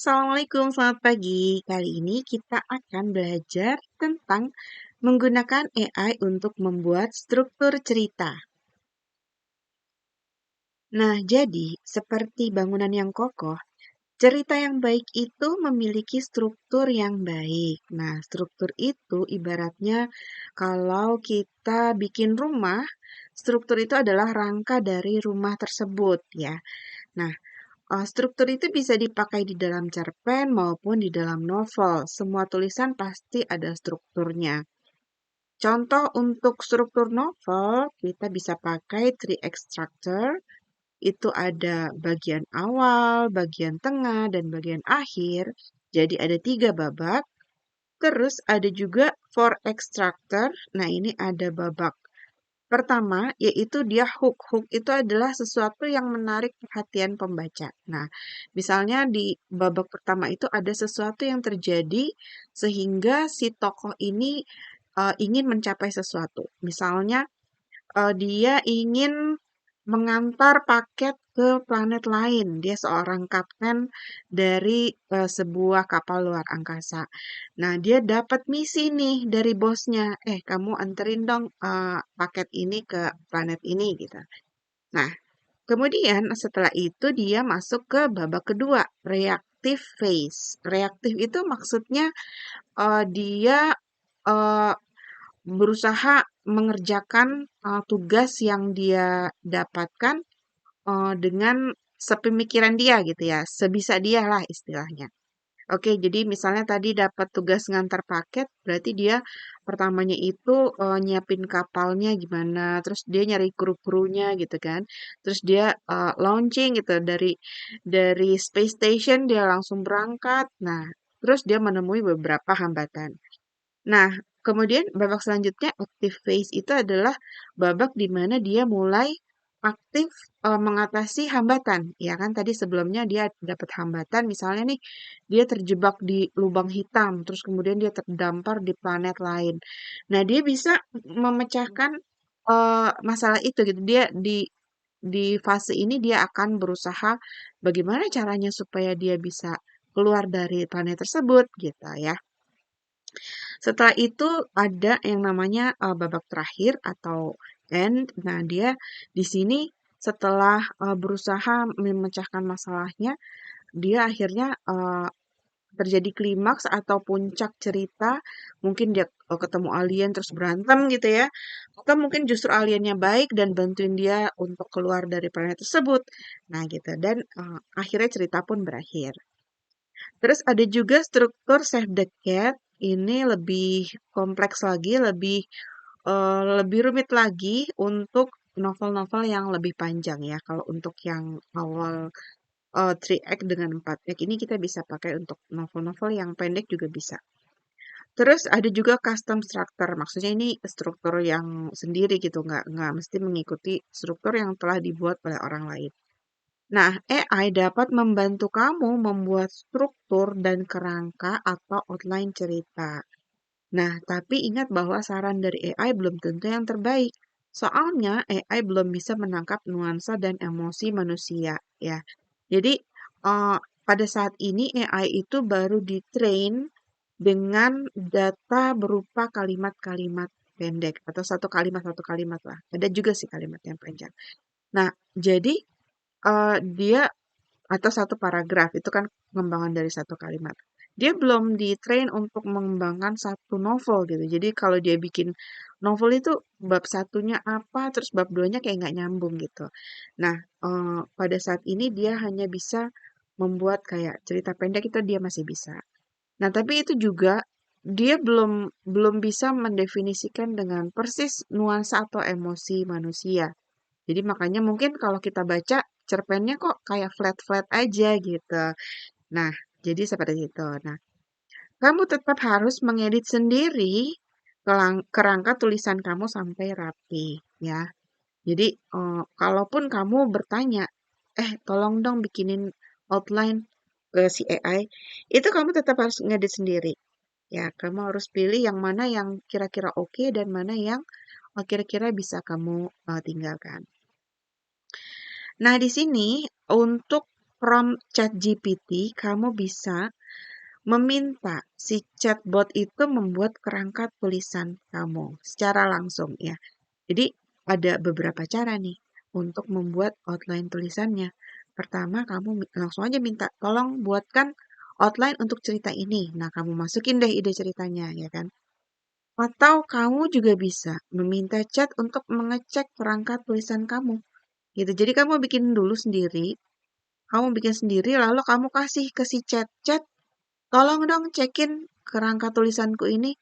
Assalamualaikum, selamat pagi. Kali ini kita akan belajar tentang menggunakan AI untuk membuat struktur cerita. Nah, jadi seperti bangunan yang kokoh, cerita yang baik itu memiliki struktur yang baik. Nah, struktur itu ibaratnya kalau kita bikin rumah, struktur itu adalah rangka dari rumah tersebut ya. Nah, struktur itu bisa dipakai di dalam cerpen maupun di dalam novel. Semua tulisan pasti ada strukturnya. Contoh untuk struktur novel, kita bisa pakai tree extractor. Itu ada bagian awal, bagian tengah, dan bagian akhir. Jadi ada 3 babak. Terus ada juga for extractor. Nah, ini ada babak pertama, yaitu dia hook. Hook itu adalah sesuatu yang menarik perhatian pembaca. Nah, misalnya di babak pertama itu ada sesuatu yang terjadi sehingga si tokoh ini ingin mencapai sesuatu. Misalnya, dia ingin mengantar paket ke planet lain. Dia seorang kapten dari sebuah kapal luar angkasa. Nah, dia dapat misi nih dari bosnya. Kamu anterin dong paket ini ke planet ini gitu. Nah, kemudian setelah itu dia masuk ke babak kedua, reactive phase. Reaktif itu maksudnya dia eh, berusaha mengerjakan tugas yang dia dapatkan dengan sepemikiran dia gitu ya, sebisa dia lah istilahnya. Oke, jadi misalnya tadi dapat tugas ngantar paket, berarti dia pertamanya itu nyiapin kapalnya gimana, terus dia nyari kru-krunya gitu kan, terus dia launching gitu dari space station dia langsung berangkat. Nah, terus dia menemui beberapa hambatan. Nah, kemudian babak selanjutnya active phase itu adalah babak di mana dia mulai aktif mengatasi hambatan. Ya kan tadi sebelumnya dia dapat hambatan, misalnya nih dia terjebak di lubang hitam, terus kemudian dia terdampar di planet lain. Nah, dia bisa memecahkan masalah itu gitu. Dia di fase ini dia akan berusaha bagaimana caranya supaya dia bisa keluar dari planet tersebut gitu ya. Setelah itu ada yang namanya babak terakhir atau end. Nah, dia di sini setelah berusaha memecahkan masalahnya, dia akhirnya terjadi klimaks atau puncak cerita. Mungkin dia ketemu alien terus berantem gitu ya. Atau mungkin justru aliennya baik dan bantuin dia untuk keluar dari planet tersebut. Nah, gitu. Dan akhirnya cerita pun berakhir. Terus ada juga struktur Save the Cat. Ini lebih kompleks lagi, lebih rumit lagi untuk novel-novel yang lebih panjang ya. Kalau untuk yang awal 3 act dengan 4 act ini kita bisa pakai untuk novel-novel yang pendek juga bisa. Terus ada juga custom structure, maksudnya ini struktur yang sendiri gitu, nggak mesti mengikuti struktur yang telah dibuat oleh orang lain. Nah, AI dapat membantu kamu membuat struktur dan kerangka atau outline cerita. Nah, tapi ingat bahwa saran dari AI belum tentu yang terbaik. Soalnya AI belum bisa menangkap nuansa dan emosi manusia, ya. Jadi, pada saat ini AI itu baru di-train dengan data berupa kalimat-kalimat pendek atau satu kalimat lah. Ada juga sih kalimat yang panjang. Nah, jadi dia atau satu paragraf, itu kan pengembangan dari satu kalimat. Dia belum di-train untuk mengembangkan satu novel gitu. Jadi kalau dia bikin novel itu bab satunya apa, terus bab duanya kayak nggak nyambung gitu. Nah, pada saat ini dia hanya bisa membuat kayak cerita pendek itu dia masih bisa. Nah, tapi itu juga dia belum belum bisa mendefinisikan dengan persis nuansa atau emosi manusia. Jadi makanya mungkin kalau kita baca cerpennya kok kayak flat-flat aja gitu. Nah, jadi seperti itu. Nah, kamu tetap harus mengedit sendiri kerangka tulisan kamu sampai rapi ya. Jadi, kalaupun kamu bertanya, tolong dong bikinin outline ke si AI, itu kamu tetap harus ngedit sendiri. Ya, kamu harus pilih yang mana yang kira-kira oke dan mana yang kira-kira bisa kamu tinggalkan. Nah, di sini untuk prompt ChatGPT, kamu bisa meminta si chatbot itu membuat kerangka tulisan kamu secara langsung ya. Jadi ada beberapa cara nih untuk membuat outline tulisannya. Pertama, kamu langsung aja minta, tolong buatkan outline untuk cerita ini. Nah, kamu masukin deh ide ceritanya, ya kan? Atau kamu juga bisa meminta chat untuk mengecek kerangka tulisan kamu. Gitu. Jadi kamu bikin dulu sendiri, lalu kamu kasih ke si chat, chat, tolong dong cekin kerangka tulisanku ini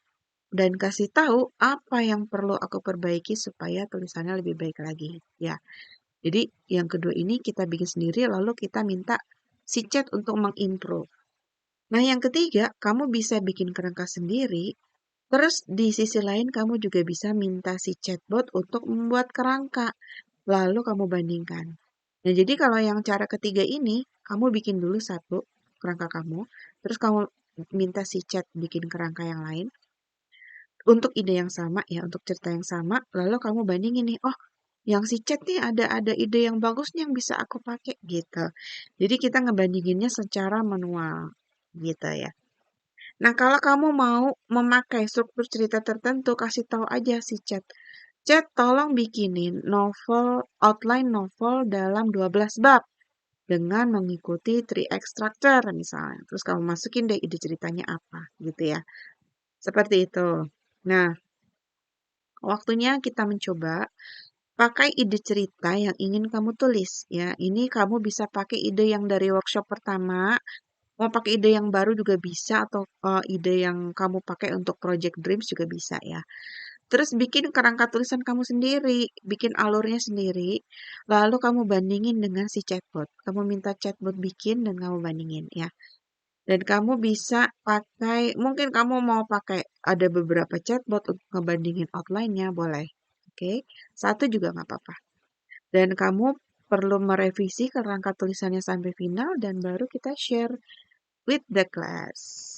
dan kasih tahu apa yang perlu aku perbaiki supaya tulisannya lebih baik lagi. Ya, jadi yang kedua ini kita bikin sendiri lalu kita minta si chat untuk mengimprove. Nah, yang ketiga, kamu bisa bikin kerangka sendiri. Terus di sisi lain kamu juga bisa minta si chatbot untuk membuat kerangka. Lalu kamu bandingkan. Nah, jadi kalau yang cara ketiga ini, kamu bikin dulu satu kerangka kamu, terus kamu minta si chat bikin kerangka yang lain untuk ide yang sama ya, untuk cerita yang sama, lalu kamu bandingin nih, oh, yang si chat nih ada ide yang bagus nih yang bisa aku pakai gitu. Jadi kita ngebandinginnya secara manual gitu ya. Nah, kalau kamu mau memakai struktur cerita tertentu, kasih tahu aja si chat. Chat, tolong bikinin outline novel dalam 12 bab dengan mengikuti 3X structure misalnya. Terus kamu masukin deh ide ceritanya apa gitu ya. Seperti itu. Nah, waktunya kita mencoba pakai ide cerita yang ingin kamu tulis ya. Ini kamu bisa pakai ide yang dari workshop pertama, mau pakai ide yang baru juga bisa atau ide yang kamu pakai untuk Project Dreams juga bisa ya. Terus bikin kerangka tulisan kamu sendiri, bikin alurnya sendiri, lalu kamu bandingin dengan si chatbot. Kamu minta chatbot bikin dan kamu bandingin ya. Dan kamu bisa pakai, mungkin kamu mau pakai ada beberapa chatbot untuk ngebandingin outline-nya, boleh. Oke, satu juga nggak apa-apa. Dan kamu perlu merevisi kerangka tulisannya sampai final dan baru kita share with the class.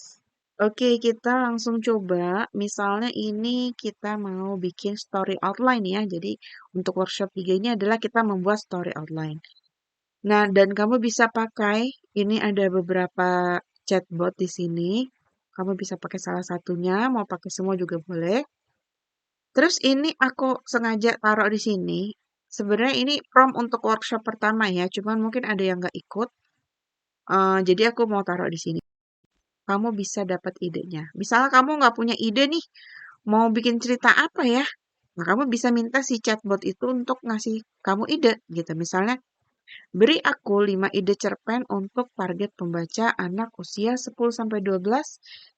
Oke, kita langsung coba. Misalnya ini kita mau bikin story outline ya. Jadi untuk workshop 3 ini adalah kita membuat story outline. Nah, dan kamu bisa pakai, ini ada beberapa chatbot di sini. Kamu bisa pakai salah satunya, mau pakai semua juga boleh. Terus ini aku sengaja taruh di sini. Sebenarnya ini prompt untuk workshop pertama ya, cuman mungkin ada yang nggak ikut. Jadi aku mau taruh di sini. Kamu bisa dapat idenya. Misalnya kamu nggak punya ide nih, mau bikin cerita apa ya? Nah, kamu bisa minta si chatbot itu untuk ngasih kamu ide gitu. Misalnya, beri aku 5 ide cerpen untuk target pembaca anak usia 10-12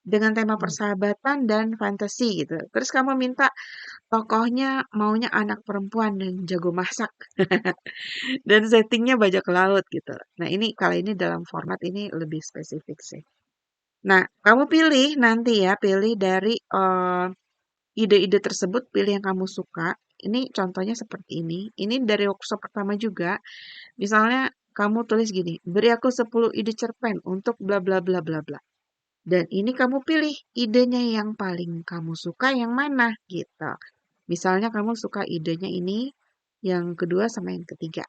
dengan tema persahabatan dan fantasi gitu. Terus kamu minta tokohnya maunya anak perempuan dan jago masak dan settingnya bajak laut gitu. Nah, ini kali ini dalam format ini lebih spesifik sih. Nah, kamu pilih nanti ya, pilih dari ide-ide tersebut, pilih yang kamu suka. Ini contohnya seperti ini. Ini dari workshop pertama juga. Misalnya kamu tulis gini, beri aku 10 ide cerpen untuk bla bla bla bla bla. Dan ini kamu pilih idenya yang paling kamu suka yang mana gitu. Misalnya kamu suka idenya ini, yang kedua sama yang ketiga.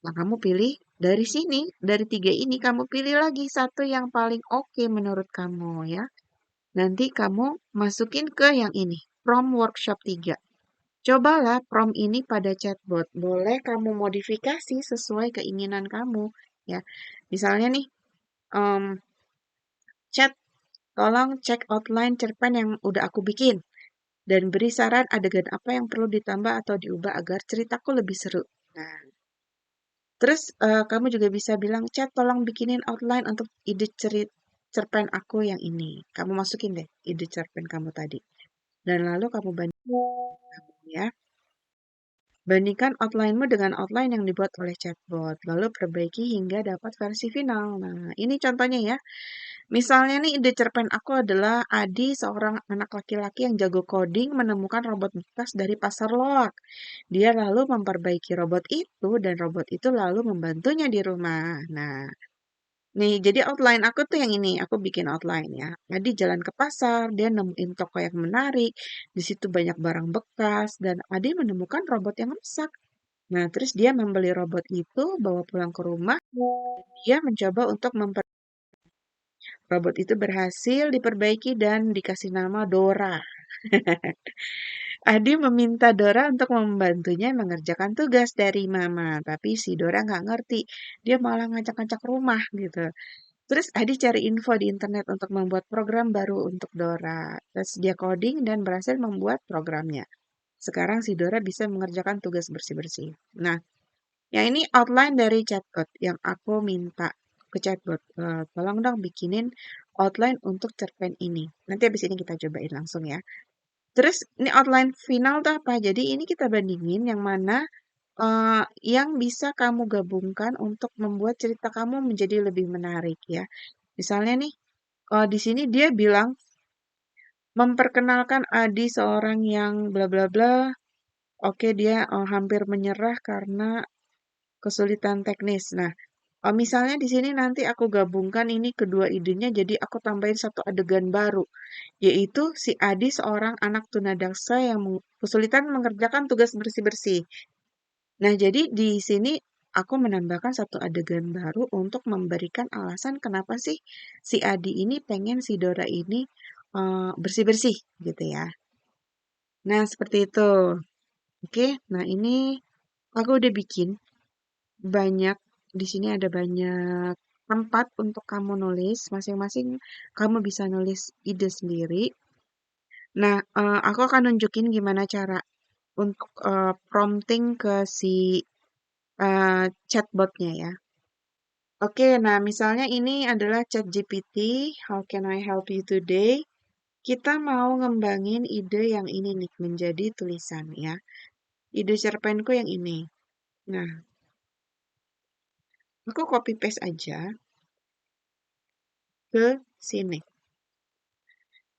Nah, kamu pilih dari sini, dari tiga ini kamu pilih lagi satu yang paling oke menurut kamu ya. Nanti kamu masukin ke yang ini, prompt workshop 3. Cobalah prompt ini pada chatbot. Boleh kamu modifikasi sesuai keinginan kamu. Ya, misalnya nih, em, chat, tolong cek outline cerpen yang udah aku bikin. Dan beri saran adegan apa yang perlu ditambah atau diubah agar ceritaku lebih seru. Nah, terus kamu juga bisa bilang, chat tolong bikinin outline untuk ide cerpen aku yang ini. Kamu masukin deh ide cerpen kamu tadi. Dan lalu kamu bandingkan ya. Bandingkan outline-mu dengan outline yang dibuat oleh chatbot. Lalu perbaiki hingga dapat versi final. Nah, ini contohnya ya. Misalnya nih ide cerpen aku adalah Adi, seorang anak laki-laki yang jago coding, menemukan robot bekas dari pasar loak. Dia lalu memperbaiki robot itu dan robot itu lalu membantunya di rumah. Nah, nih jadi outline aku tuh yang ini, aku bikin outline ya. Adi jalan ke pasar, dia nemuin toko yang menarik, di situ banyak barang bekas dan Adi menemukan robot yang rusak. Nah, terus dia membeli robot itu, bawa pulang ke rumah, dia mencoba untuk robot itu berhasil diperbaiki dan dikasih nama Dora. Adi meminta Dora untuk membantunya mengerjakan tugas dari Mama, tapi si Dora nggak ngerti. Dia malah ngacak-ngacak rumah gitu. Terus Adi cari info di internet untuk membuat program baru untuk Dora. Terus dia coding dan berhasil membuat programnya. Sekarang si Dora bisa mengerjakan tugas bersih-bersih. Nah, yang ini outline dari chatbot yang aku minta ke chatbot. Tolong dong bikinin outline untuk cerpen ini. Nanti habis ini kita cobain langsung ya. Terus ini outline final tuh apa? Jadi ini kita bandingin yang mana yang bisa kamu gabungkan untuk membuat cerita kamu menjadi lebih menarik ya. Misalnya nih, di sini dia bilang memperkenalkan Adi seorang yang bla bla bla. Oke, dia hampir menyerah karena kesulitan teknis. Nah, misalnya di sini nanti aku gabungkan ini kedua idenya, jadi aku tambahin satu adegan baru, yaitu si Adi seorang anak tunadaksa yang kesulitan mengerjakan tugas bersih-bersih. Nah, jadi di sini aku menambahkan satu adegan baru untuk memberikan alasan kenapa sih si Adi ini pengen si Dora ini bersih-bersih gitu ya. Nah, seperti itu. Oke, nah ini aku udah bikin banyak, di sini ada banyak tempat untuk kamu nulis, masing-masing kamu bisa nulis ide sendiri. Nah, aku akan nunjukin gimana cara untuk prompting ke si chatbotnya ya. Oke, nah misalnya ini adalah ChatGPT, How can I help you today? Kita mau ngembangin ide yang ini nih menjadi tulisan ya. Ide cerpenku yang ini. Nah, aku copy paste aja ke sini.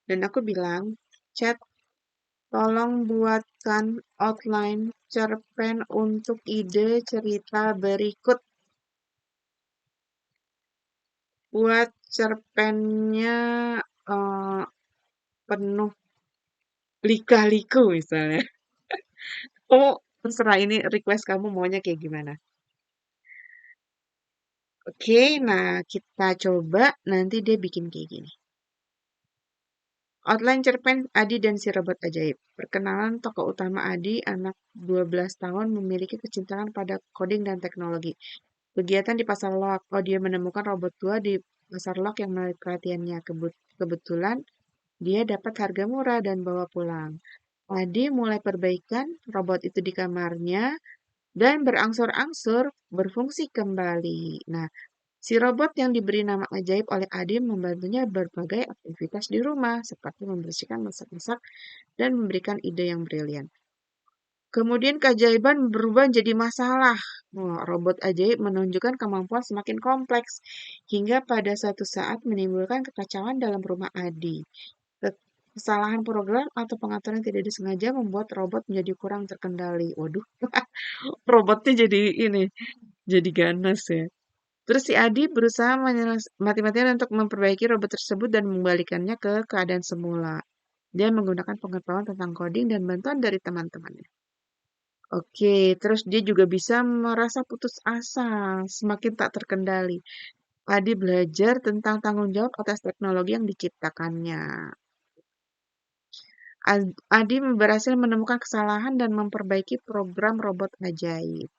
Dan aku bilang, chat, tolong buatkan outline cerpen untuk ide cerita berikut. Buat cerpennya eh, penuh lika-liku misalnya. Oh, terserah ini request kamu maunya kayak gimana. Oke, nah kita coba nanti dia bikin kayak gini. Outline cerpen Adi dan si Robot Ajaib. Perkenalan tokoh utama Adi, anak 12 tahun, memiliki kecintaan pada coding dan teknologi. Kegiatan di pasar lok. Oh, dia menemukan robot tua di pasar lok yang menarik perhatiannya. Kebetulan dia dapat harga murah dan bawa pulang. Adi mulai perbaikan robot itu di kamarnya dan berangsur-angsur berfungsi kembali. Nah, si robot yang diberi nama ajaib oleh Adi membantunya berbagai aktivitas di rumah, seperti membersihkan, masak-masak, dan memberikan ide yang brilian. Kemudian keajaiban berubah jadi masalah. Wah, robot ajaib menunjukkan kemampuan semakin kompleks, hingga pada suatu saat menimbulkan kekacauan dalam rumah Adi. Kesalahan program atau pengaturan yang tidak disengaja membuat robot menjadi kurang terkendali. Waduh, robotnya jadi ini, jadi ganas ya. Terus si Adi berusaha mati-matian untuk memperbaiki robot tersebut dan mengembalikannya ke keadaan semula. Dia menggunakan pengetahuan tentang coding dan bantuan dari teman-temannya. Oke, terus dia juga bisa merasa putus asa, semakin tak terkendali. Adi belajar tentang tanggung jawab atas teknologi yang diciptakannya. Adi berhasil menemukan kesalahan dan memperbaiki program robot ajaib.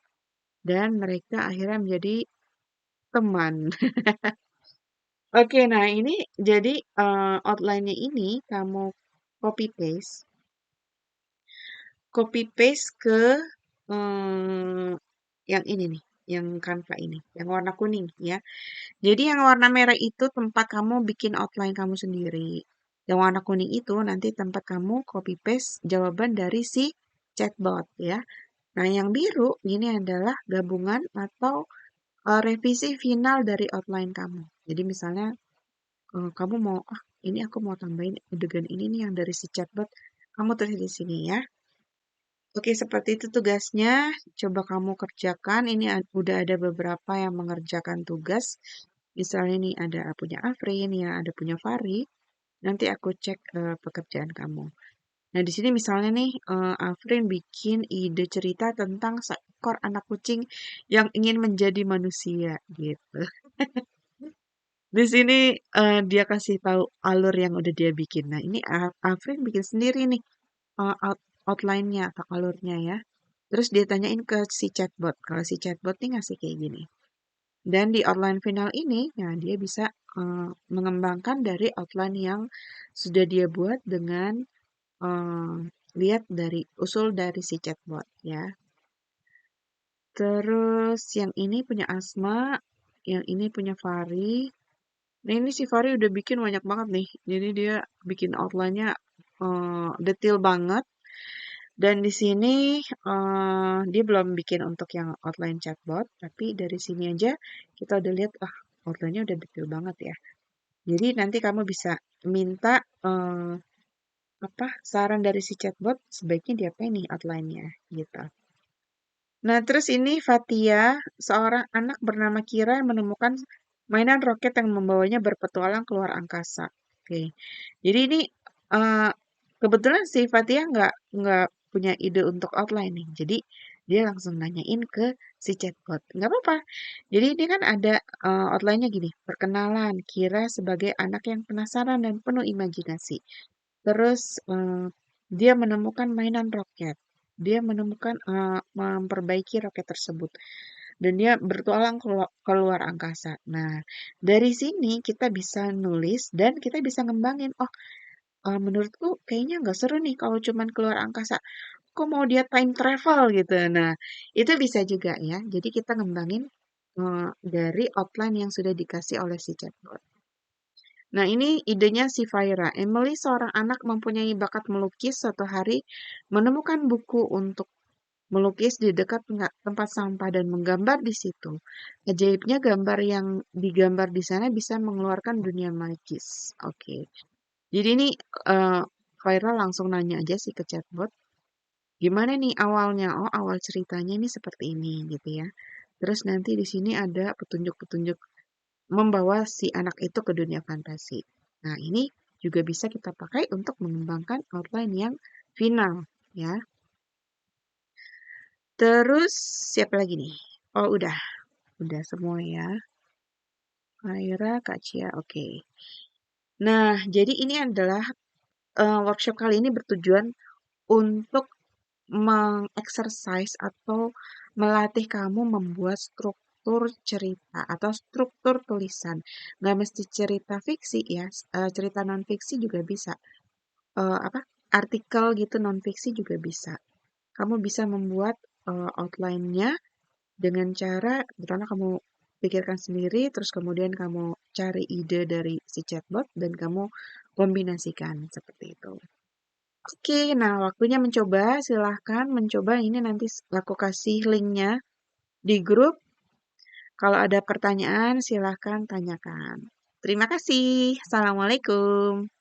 Dan mereka akhirnya menjadi teman. Oke, nah ini jadi outline-nya ini kamu copy paste, ke yang ini nih, yang Canva ini, yang warna kuning ya. Jadi yang warna merah itu tempat kamu bikin outline kamu sendiri. Yang warna kuning itu nanti tempat kamu copy paste jawaban dari si chatbot ya. Nah, yang biru ini adalah gabungan atau revisi final dari outline kamu. Jadi misalnya kamu mau, ah ini aku mau tambahin adegan ini nih yang dari si chatbot, kamu tulis di sini ya. Oke, seperti itu tugasnya. Coba kamu kerjakan. Ini udah ada beberapa yang mengerjakan tugas. Misalnya nih ada punya Afrin, ya ada punya Fari. Nanti aku cek pekerjaan kamu. Nah, di sini misalnya nih, Afrin bikin ide cerita tentang seekor anak kucing yang ingin menjadi manusia, gitu. Di sini, dia kasih tahu alur yang udah dia bikin. Nah, ini Afrin bikin sendiri nih, outline-nya atau alurnya ya. Terus dia tanyain ke si chatbot. Kalau si chatbot nih ngasih kayak gini. Dan di outline final ini, ya dia bisa mengembangkan dari outline yang sudah dia buat dengan eh, lihat dari usul dari si chatbot ya. Terus yang ini punya Asma, yang ini punya Fari. Nah ini si Fari udah bikin banyak banget nih. Jadi dia bikin outline-nya detail banget. Dan di sini dia belum bikin untuk yang outline chatbot, tapi dari sini aja kita udah lihat, outline-nya udah detail banget ya. Jadi nanti kamu bisa minta apa saran dari si chatbot sebaiknya diapain nih outline-nya gitu. Nah, terus ini Fatia, seorang anak bernama Kira yang menemukan mainan roket yang membawanya berpetualang keluar angkasa. Oke, jadi ini eh, kebetulan si Fatia nggak punya ide untuk outline nih, jadi dia langsung nanyain ke si chatbot. Nggak apa-apa. Jadi ini kan ada outline-nya gini, perkenalan Kira sebagai anak yang penasaran dan penuh imajinasi. Terus dia menemukan mainan roket. Dia menemukan memperbaiki roket tersebut dan dia bertualang keluar angkasa. Nah, dari sini kita bisa nulis dan kita bisa ngembangin. Oh, menurutku kayaknya nggak seru nih kalau cuman keluar angkasa. Kok mau dia time travel gitu. Nah, itu bisa juga ya. Jadi kita ngembangin dari outline yang sudah dikasih oleh si chatbot. Nah, ini idenya si Faira. Emily, seorang anak mempunyai bakat melukis, suatu hari menemukan buku untuk melukis di dekat tempat sampah dan menggambar di situ. Ajaibnya gambar yang digambar di sana bisa mengeluarkan dunia magis. Oke. Jadi ini eh, Faira langsung nanya aja sih ke chatbot, gimana nih awalnya? Oh, awal ceritanya ini seperti ini gitu ya. Terus nanti di sini ada petunjuk-petunjuk membawa si anak itu ke dunia fantasi. Nah, ini juga bisa kita pakai untuk mengembangkan outline yang final, ya. Terus, siapa lagi nih? Oh, udah semua ya. Aira, Kak Cia, oke. Nah, jadi ini adalah workshop kali ini bertujuan untuk mengeksersis atau melatih kamu membuat struktur cerita atau struktur tulisan. Nggak mesti cerita fiksi ya, cerita non fiksi juga bisa. Apa artikel gitu non fiksi juga bisa. Kamu bisa membuat outline-nya dengan cara pertama kamu pikirkan sendiri, terus kemudian kamu cari ide dari si chatbot dan kamu kombinasikan seperti itu. Oke, nah waktunya mencoba. Silahkan mencoba. Ini nanti aku kasih linknya di grup. Kalau ada pertanyaan, silahkan tanyakan. Terima kasih. Assalamualaikum.